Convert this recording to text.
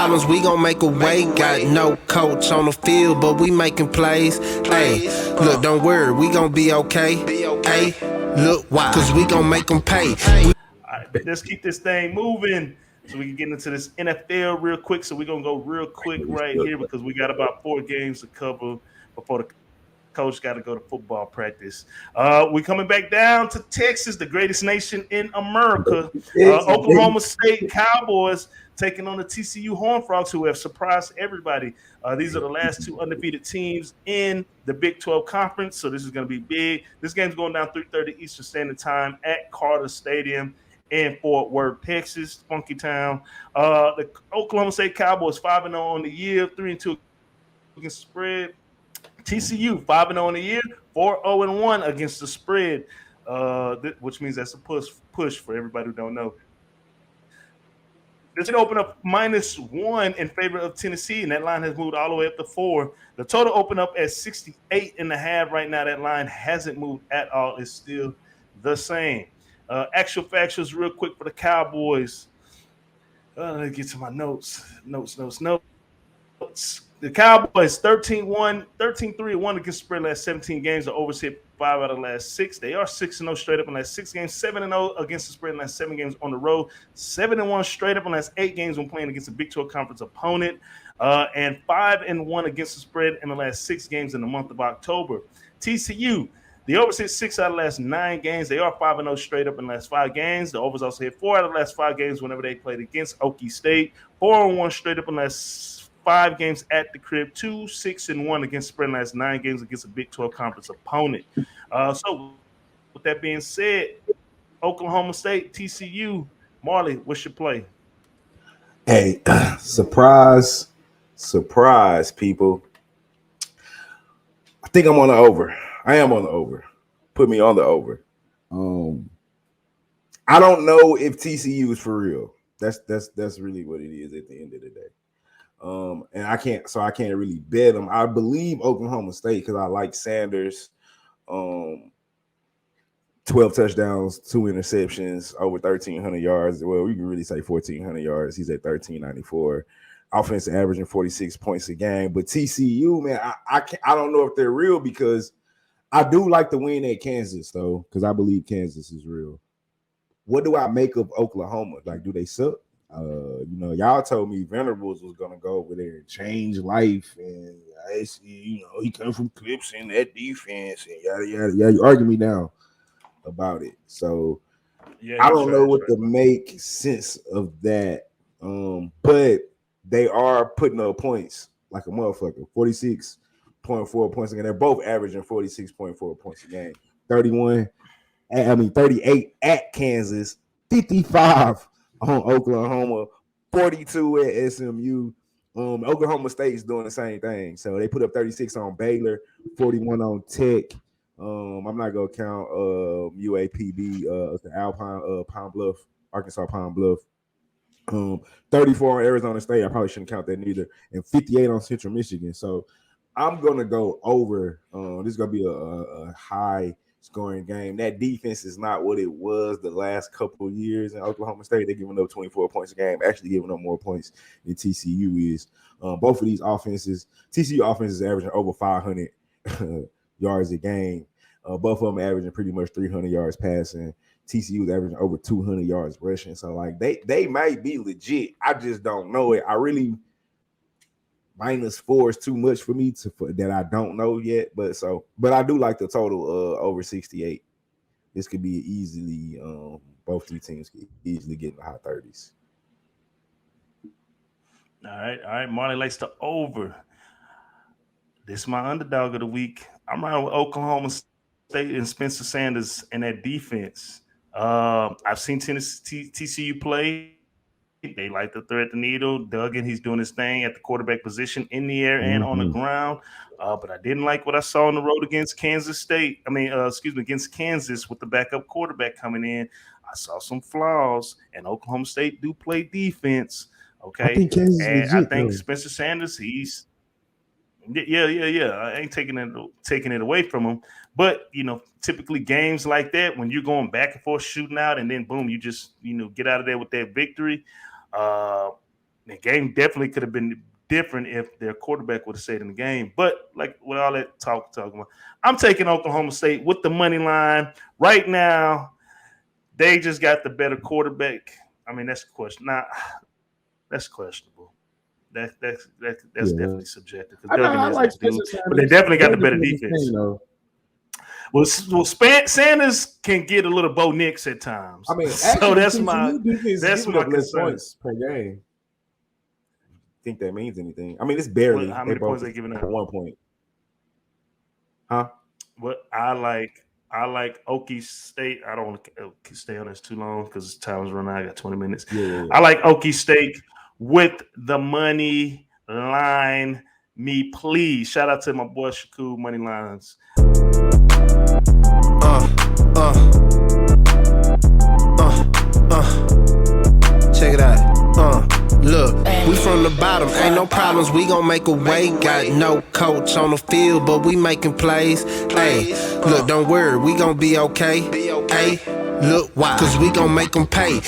problems, we gon' make a way. Got no coach on the field, but we making plays. Hey, look, don't worry, we gon' be okay. Hey, look, why? Cause we gon' make them pay. All right, but let's keep this thing moving so we can get into this NFL real quick. So we're gonna go real quick right here because we got about 4 games to cover before the coach got to go to football practice. We're coming back down to Texas, the greatest nation in America. Oklahoma State Cowboys taking on the TCU Horned Frogs, who have surprised everybody. These are the last 2 undefeated teams in the Big 12 Conference, so this is going to be big. This game's going down 3:30 Eastern Standard Time at Carter Stadium in Fort Worth, Texas, Funky Town. The Oklahoma State Cowboys 5-0 on the year, 3-2 against the spread. TCU 5-0 on the year, 4-0-1 against the spread, which means that's a push for everybody who don't know. This should open up -1 in favor of Tennessee, and that line has moved all the way up to 4. The total opened up at 68.5 right now. That line hasn't moved at all. It's still the same. Actual factuals real quick for the Cowboys. Let me get to my notes. The Cowboys 13-3-1 against the spread last 17 games. The overs hit 5 out of the last 6. They are 6-0 straight up in the last 6 games, 7-0 against the spread in the last 7 games on the road, 7-1 straight up in the last 8 games when playing against a Big 12 Conference opponent, and 5-1 against the spread in the last 6 games in the month of October. TCU, the overs hit 6 out of the last 9 games. They are 5-0 straight up in the last 5 games. The overs also hit 4 out of the last 5 games whenever they played against Okie State. 4-1 straight up in the last 5 games at the crib, 2-6-1 against spread in the last 9 games against a Big 12 Conference opponent. So, with that being said, Oklahoma State, TCU, Marley, what's your play? Hey, surprise, people. I think I'm on the over. I am on the over. Put me on the over. I don't know if TCU is for real. That's really what it is at the end of the day. And I can't really bet them. I believe Oklahoma State because I like Sanders. 12 touchdowns, 2 interceptions, over 1,300 yards. Well, we can really say 1,400 yards. He's at 1,394. Offensive averaging 46 points a game. But TCU, man, I don't know if they're real because I do like the win at Kansas, though, because I believe Kansas is real. What do I make of Oklahoma? Like, do they suck? Y'all told me Venerables was gonna go over there and change life, and I see, he come from Clips and that defense and yada yada yada. You argue me down about it, so I don't know what to make sense of that. But they are putting up points like a motherfucker. 46.4 points a game. They're both averaging 46.4 points a game. 38 at Kansas, 55 on Oklahoma, 42 at SMU. Oklahoma State's doing the same thing. So they put up 36 on Baylor, 41 on Tech. I'm not gonna count UAPB, the Alpine, Pine Bluff, Arkansas Pine Bluff. 34 on Arizona State. I probably shouldn't count that neither. And 58 on Central Michigan. So I'm gonna go over. This is gonna be a high scoring game. That defense is not what it was the last couple of years in Oklahoma State. They're giving up 24 points a game, actually giving up more points than TCU is. Both of these offenses, TCU offense is averaging over 500 yards a game. Both of them averaging pretty much 300 yards passing. TCU is averaging over 200 yards rushing. So, like, they might be legit. I just don't know it. I really -4 is too much for me that I don't know yet. But I do like the total over 68. This could be easily both these teams could easily get in the high 30s. All right. Marley likes the over. This is my underdog of the week. I'm riding with Oklahoma State and Spencer Sanders and that defense. I've seen TCU play. They like to thread the needle. Duggan, he's doing his thing at the quarterback position in the air and on the ground. But I didn't like what I saw on the road against Kansas State. Against Kansas with the backup quarterback coming in. I saw some flaws, and Oklahoma State do play defense. Okay, I think Kansas is legit, I think though. Spencer Sanders, I ain't taking it away from him. But, typically games like that, when you're going back and forth shooting out and then boom, you just, get out of there with that victory. The game definitely could have been different if their quarterback would have stayed in the game. But like with all that talking about, I'm taking Oklahoma State with the money line right now. They just got the better quarterback. I mean, that's a question. That's questionable. That's definitely subjective. I like but they definitely got the better defense. Well, Sanders can get a little Bo Nix at times. I mean, so that's my concern. Points per game. Think that means anything? I mean, it's barely. How many points they giving out? 1 point. Huh? What I like Okie State. I don't want to stay on this too long because time's running out. I got 20 minutes. Yeah. I like Okie State with the money line. Me, please. Shout out to my boy Shakur Money Lines. Check it out. Look, we from the bottom, ain't no problems, we gon' make a way. Got no coach on the field, but we making plays. Hey, look, don't worry, we gon' be okay. Hey, look, why? Cause we gon' make them pay.